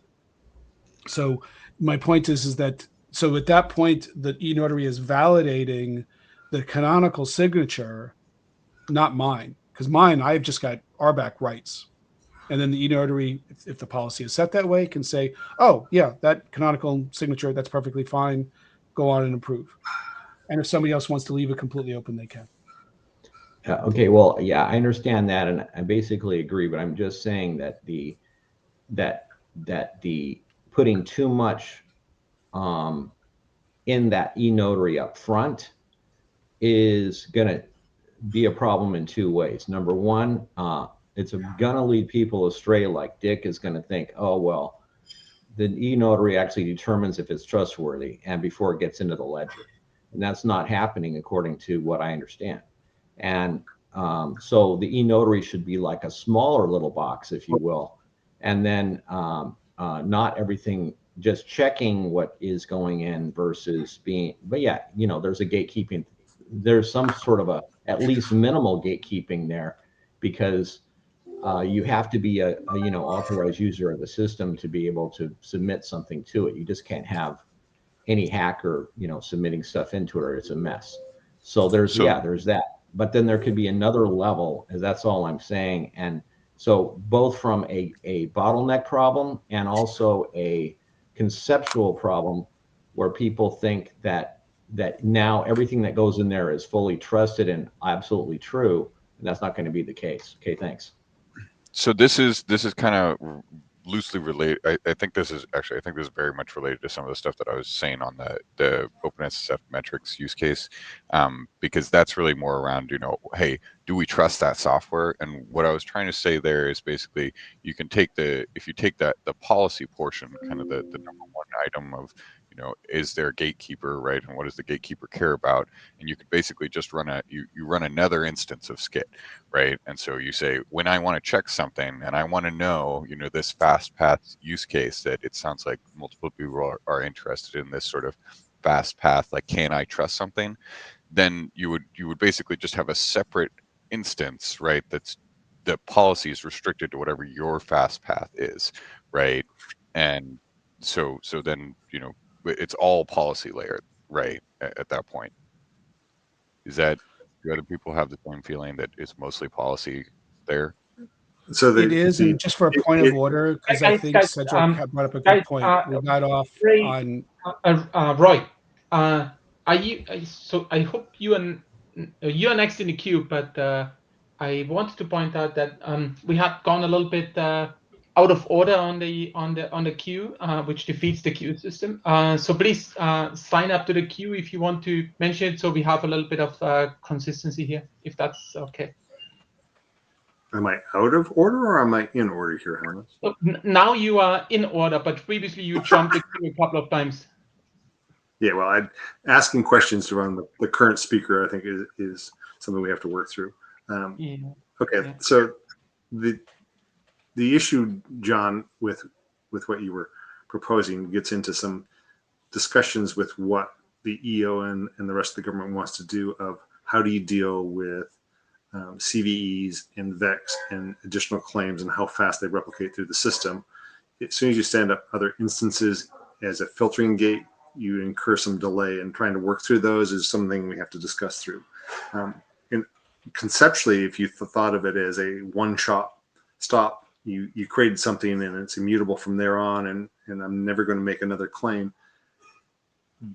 So my point is that, so at that point, the e-notary is validating the Canonical signature, not mine, because mine, I've just got RBAC rights. And then the e-notary, if the policy is set that way, can say, oh, yeah, that Canonical signature, that's perfectly fine. Go on and approve. And if somebody else wants to leave it completely open, they can. Okay, well, yeah, I understand that, and I basically agree, but I'm just saying that the putting too much in that e-notary up front is going to be a problem in two ways. Number one, it's going to lead people astray. Like Dick is going to think, oh, well, the e-notary actually determines if it's trustworthy and before it gets into the ledger. And that's not happening according to what I understand. And so the e-notary should be like a smaller little box, if you will. And then not everything, just checking what is going in versus being, but yeah, there's a gatekeeping, there's some sort of at least minimal gatekeeping there, because you have to be a authorized user of the system to be able to submit something to it. You just can't have any hacker, submitting stuff into it, or it's a mess. So there's that. But then there could be another level, as that's all I'm saying. And So both from a bottleneck problem and also a conceptual problem where people think that now everything that goes in there is fully trusted and absolutely true, and that's not going to be the case. Okay, thanks. So this is kind of loosely related. I think this is very much related to some of the stuff that I was saying on the OpenSSF metrics use case, because that's really more around, hey, do we trust that software? And what I was trying to say there is basically you can take the policy portion, kind of the number one item of, is there a gatekeeper, right? And what does the gatekeeper care about? And you could basically just run you run another instance of SCITT, right? And so you say, when I want to check something and I want to know, this fast path use case that it sounds like multiple people are interested in, this sort of fast path, like, can I trust something? Then you would basically just have a separate instance, right? That's the policy is restricted to whatever your fast path is, right? And so then, it's all policy layered, right? At that point, do other people have the same feeling that it's mostly policy there? So It is, and just for a point of order, because I think Guys, Cedric had brought up a guys, good point. We got off Ray, on. Roy, so I hope you are next in the queue, but I wanted to point out that we have gone a little bit out of order on the queue, which defeats the queue system. So please sign up to the queue if you want to mention it, so we have a little bit of consistency here, if that's okay. Am I out of order or am I in order here, Hannes? So now you are in order, but previously you jumped the queue a couple of times. Yeah, well, asking questions around the current speaker, I think, is something we have to work through. Yeah. Okay, Yeah. so the issue, John, with what you were proposing gets into some discussions with what the EO and the rest of the government wants to do of how do you deal with CVEs and VEX and additional claims and how fast they replicate through the system. As soon as you stand up other instances as a filtering gate, you incur some delay, and trying to work through those is something we have to discuss through. And conceptually, if you thought of it as a one-shot stop, you created something and it's immutable from there on, and I'm never going to make another claim,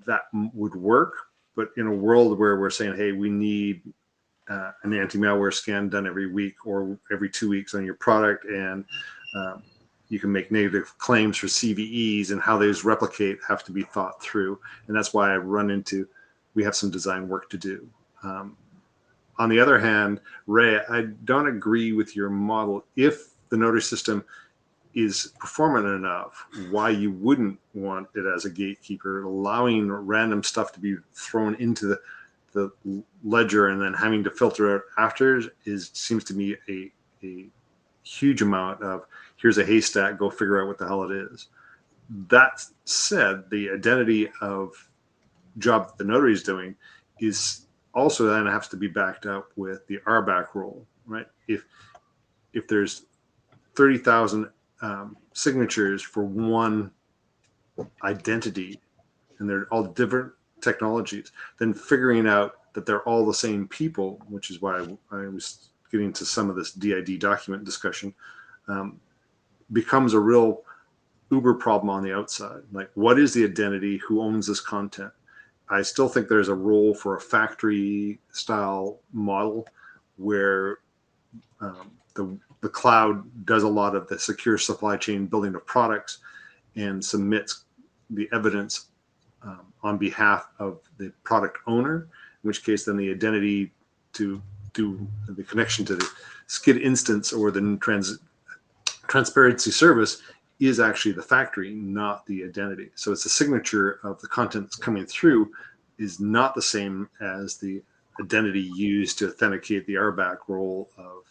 that would work. But in a world where we're saying, hey, we need an anti-malware scan done every week or every 2 weeks on your product, and you can make negative claims for CVEs, and how those replicate have to be thought through. And that's why I run into, we have some design work to do. On the other hand, Ray, I don't agree with your model. If the notary system is performant enough, why you wouldn't want it as a gatekeeper, allowing random stuff to be thrown into the ledger and then having to filter out after seems to me a huge amount of, here's a haystack, go figure out what the hell it is. That said, the identity of job that the notary is doing is also then has to be backed up with the RBAC role, right? If there's 30,000 signatures for one identity, and they're all different technologies, then figuring out that they're all the same people, which is why I was getting to some of this DID document discussion, becomes a real uber problem on the outside. Like, what is the identity? Who owns this content? I still think there's a role for a factory style model where the cloud does a lot of the secure supply chain building of products and submits the evidence on behalf of the product owner, in which case then the identity to do the connection to the SCITT instance or the transparency service is actually the factory, not the identity. So it's the signature of the content that's coming through is not the same as the identity used to authenticate the RBAC role of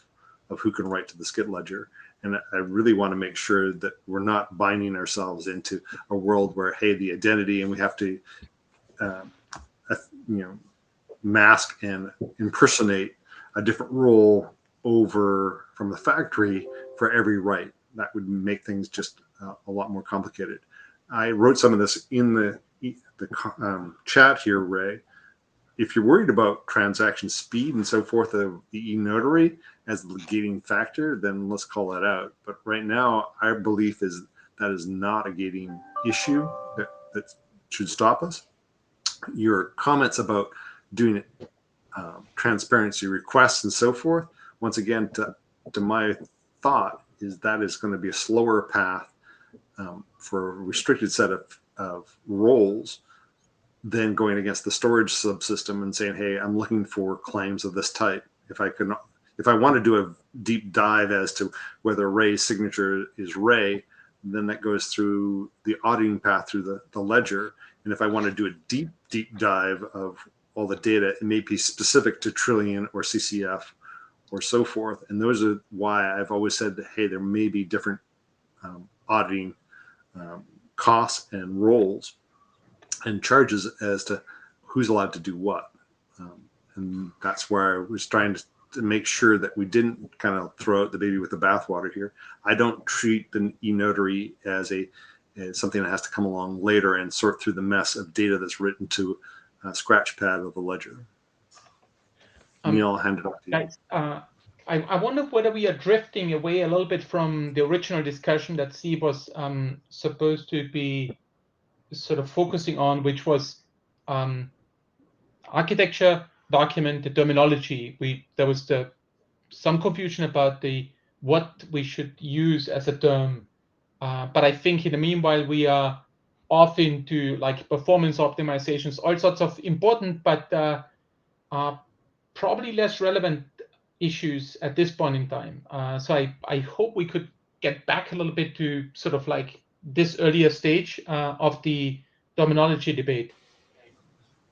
who can write to the SCITT ledger. And I really want to make sure that we're not binding ourselves into a world where, hey, the identity, and we have to, mask and impersonate a different role over from the factory for every write. That would make things just a lot more complicated. I wrote some of this in the chat here, Ray. if you're worried about transaction speed and so forth of the e-notary as the gating factor, then let's call that out. But right now, our belief is that is not a gating issue that should stop us. Your comments about doing transparency requests and so forth, once again, to my thought, is that is going to be a slower path for a restricted set of roles than going against the storage subsystem and saying, hey, I'm looking for claims of this type. If I want to do a deep dive as to whether Ray's signature is Ray, then that goes through the auditing path through the ledger. And if I want to do a deep dive of all the data, it may be specific to Trillion or CCF or so forth. And those are why I've always said that, hey, there may be different auditing costs and roles and charges as to who's allowed to do what. And that's where I was trying to make sure that we didn't kind of throw out the baby with the bathwater here. I don't treat the e-notary as something that has to come along later and sort through the mess of data that's written to a scratch pad of the ledger. Neil, I'll hand it off to you. Guys, I wonder whether we are drifting away a little bit from the original discussion that Steve was supposed to be sort of focusing on, which was architecture, document, the terminology. There was some confusion about what we should use as a term, but I think in the meanwhile we are off into like performance optimizations, all sorts of important but probably less relevant issues at this point in time. So I hope we could get back a little bit to sort of like this earlier stage of the terminology debate.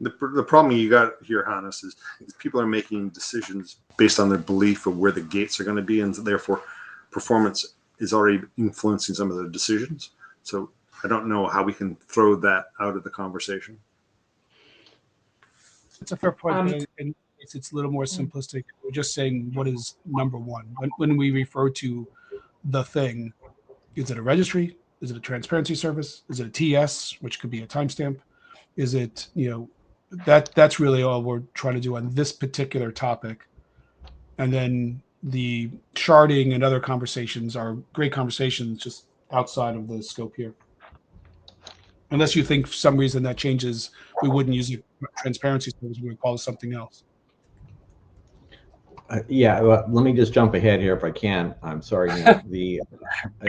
The problem you got here, Hannes, is people are making decisions based on their belief of where the gates are going to be, and therefore performance is already influencing some of the decisions. So I don't know how we can throw that out of the conversation. It's a fair point, and it's a little more simplistic. We're just saying what is number one. When we refer to the thing, is it a registry? Is it a transparency service? Is it a TS, which could be a timestamp? Is it, that's really all we're trying to do on this particular topic. And then the sharding and other conversations are great conversations just outside of the scope here. Unless you think for some reason that changes, we wouldn't use a transparency service, we would call it something else. Yeah, well, let me just jump ahead here if I can. I'm sorry, Neil.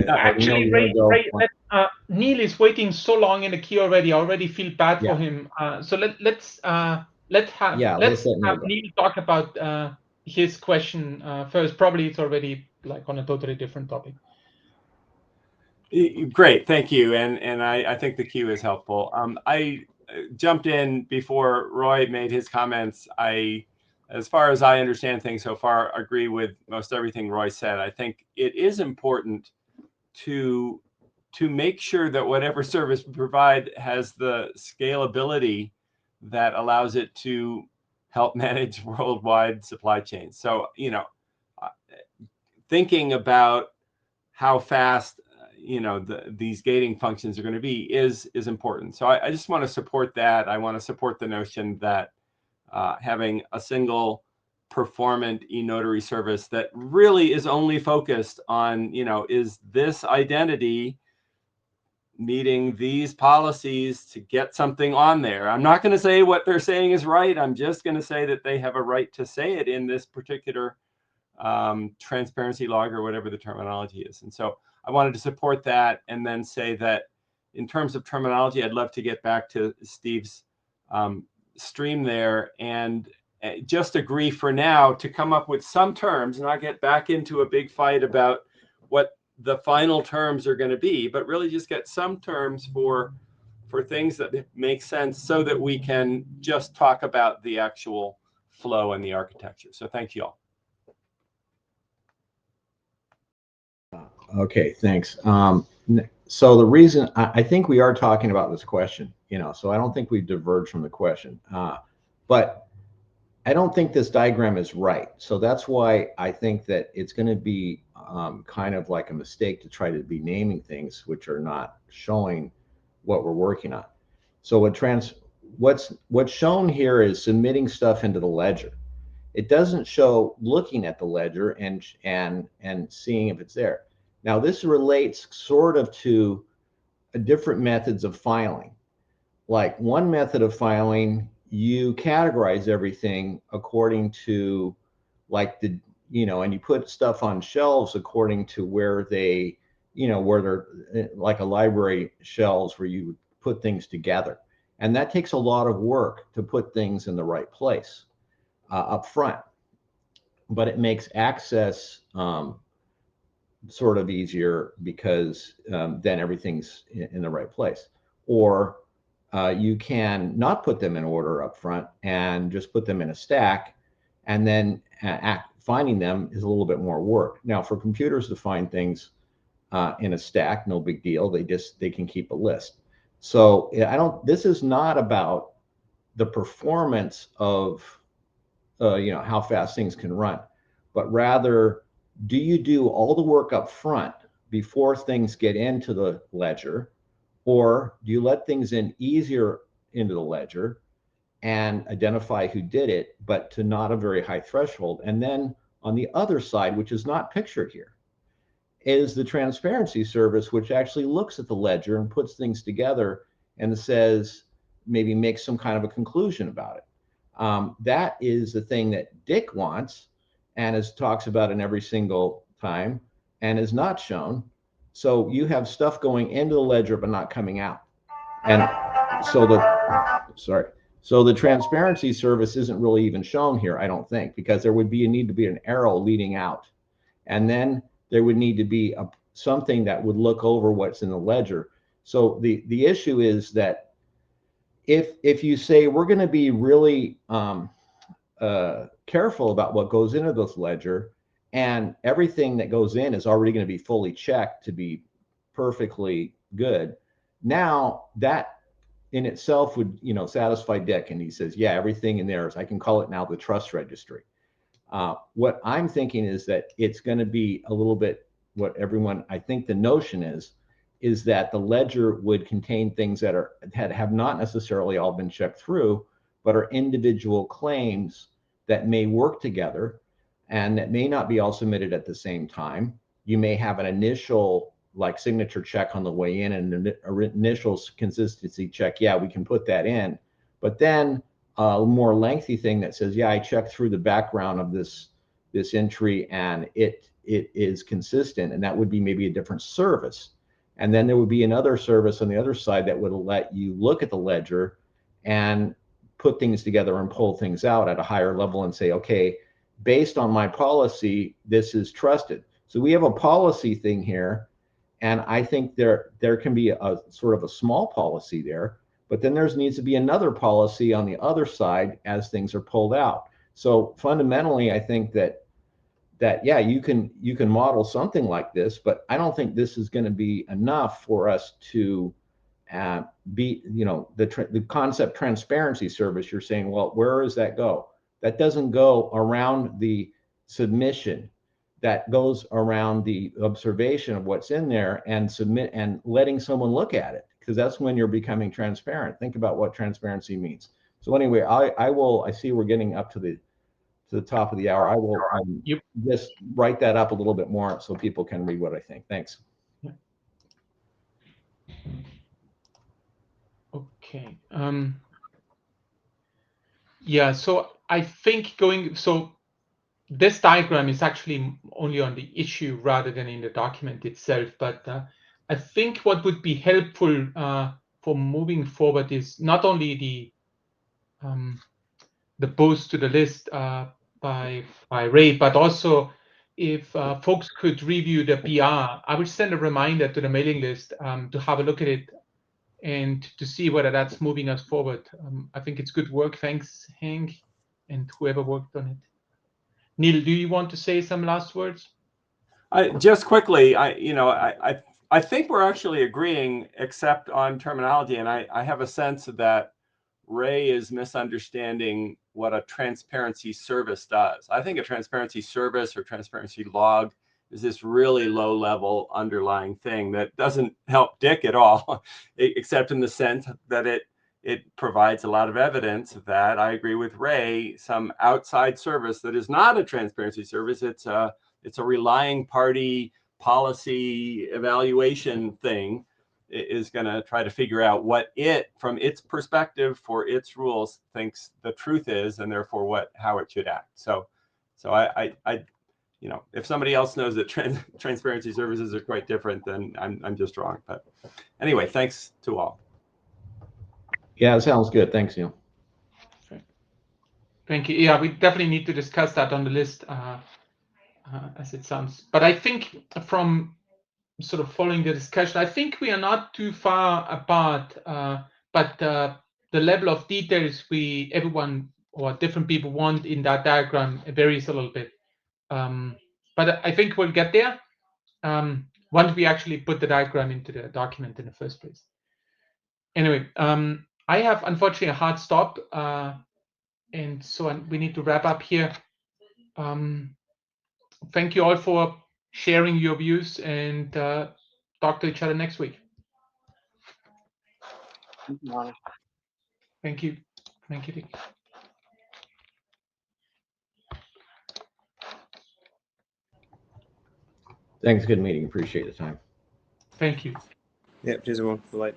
Actually, Ray, Neil is waiting so long in the queue already. I already feel bad for him. So let's have Neil talk about his question first. Probably it's already like on a totally different topic. Great, thank you. And I think the queue is helpful. I jumped in before Roy made his comments. As far as I understand things so far, agree with most everything Roy said. I think it is important to make sure that whatever service we provide has the scalability that allows it to help manage worldwide supply chains. So, thinking about how fast, these gating functions are going to be is important. So I just want to support that. I want to support the notion that having a single performant e-notary service that really is only focused on, is this identity meeting these policies to get something on there. I'm not going to say what they're saying is right. I'm just going to say that they have a right to say it in this particular transparency log or whatever the terminology is. And so I wanted to support that and then say that in terms of terminology, I'd love to get back to Steve's stream there and just agree for now to come up with some terms, not get back into a big fight about what the final terms are going to be, but really just get some terms for things that make sense so that we can just talk about the actual flow and the architecture. So thank you all. Okay, thanks. So the reason I think we are talking about this question, so I don't think we diverged from the question, but I don't think this diagram is right. So that's why I think that it's going to be kind of like a mistake to try to be naming things which are not showing what we're working on. So what's shown here is submitting stuff into the ledger. It doesn't show looking at the ledger and seeing if it's there. Now, this relates sort of to different methods of filing. Like one method of filing, you categorize everything according to like the, and you put stuff on shelves according to where they, where they're like a library shelves where you put things together. And that takes a lot of work to put things in the right place up front. But it makes access sort of easier because then everything's in the right place. Or you can not put them in order up front and just put them in a stack, and then finding them is a little bit more work. Now, for computers to find things in a stack, no big deal. They can keep a list. So this is not about the performance of how fast things can run, but rather, do you do all the work up front before things get into the ledger, or do you let things in easier into the ledger and identify who did it, but to not a very high threshold? And then on the other side, which is not pictured here, is the transparency service, which actually looks at the ledger and puts things together and says, maybe makes some kind of a conclusion about it. That is the thing that Dick wants and talks about in every single time and is not shown. So you have stuff going into the ledger but not coming out. And so the transparency service isn't really even shown here, I don't think, because there would need to be an arrow leading out. And then there would need to be something that would look over what's in the ledger. So the issue is that if you say we're going to be really careful about what goes into this ledger, and everything that goes in is already going to be fully checked to be perfectly good, now that in itself would satisfy Dick, and he says, yeah, everything in there is, I can call it now the trust registry. What I'm thinking is that it's going to be a little bit what everyone, I think the notion is that the ledger would contain things that have not necessarily all been checked through, but are individual claims that may work together and that may not be all submitted at the same time. You may have an initial like signature check on the way in and an initial consistency check. Yeah, we can put that in, but then a more lengthy thing that says, yeah, I checked through the background of this entry and it is consistent, and that would be maybe a different service. And then there would be another service on the other side that would let you look at the ledger and put things together and pull things out at a higher level and say, okay, based on my policy, this is trusted. So we have a policy thing here, and I think there can be a sort of a small policy there, but then there needs to be another policy on the other side as things are pulled out. So fundamentally, I think that yeah, you can model something like this, but I don't think this is going to be enough for us to be, the concept transparency service. You're saying, well, where does that go? That doesn't go around the submission. That goes around the observation of what's in there and submit and letting someone look at it, because that's when you're becoming transparent. Think about what transparency means. So anyway, I see we're getting up to the top of the hour. I will just write that up a little bit more so people can read what I think. Thanks. Okay. Yeah, so I think this diagram is actually only on the issue rather than in the document itself. But I think what would be helpful for moving forward is not only the post to the list by Ray, but also if folks could review the PR. I would send a reminder to the mailing list to have a look at it and to see whether that's moving us forward. I think it's good work. Thanks, Hank, and whoever worked on it. Neil, do you want to say some last words? Just quickly, I think we're actually agreeing, except on terminology, and I have a sense that Ray is misunderstanding what a transparency service does. I think a transparency service or transparency log is this really low-level underlying thing that doesn't help Dick at all, except in the sense that it it provides a lot of evidence that, I agree with Ray, some outside service that is not a transparency service. It's a relying party policy evaluation thing is going to try to figure out what it, from its perspective for its rules, thinks the truth is, and therefore how it should act. So I if somebody else knows that transparency services are quite different, then I'm just wrong. But anyway, thanks to all. Yeah, it sounds good. Thanks, Neil. Thank you. Yeah, we definitely need to discuss that on the list, as it sounds. But I think from sort of following the discussion, I think we are not too far apart, but the level of details everyone or different people want in that diagram varies a little bit. But I think we'll get there once we actually put the diagram into the document in the first place. Anyway, I have unfortunately a hard stop, and so we need to wrap up here. Thank you all for sharing your views, and talk to each other next week. Thank you. Thank you, Dick. Thanks. Good meeting. Appreciate the time. Thank you. Yeah, cheers everyone. Bye.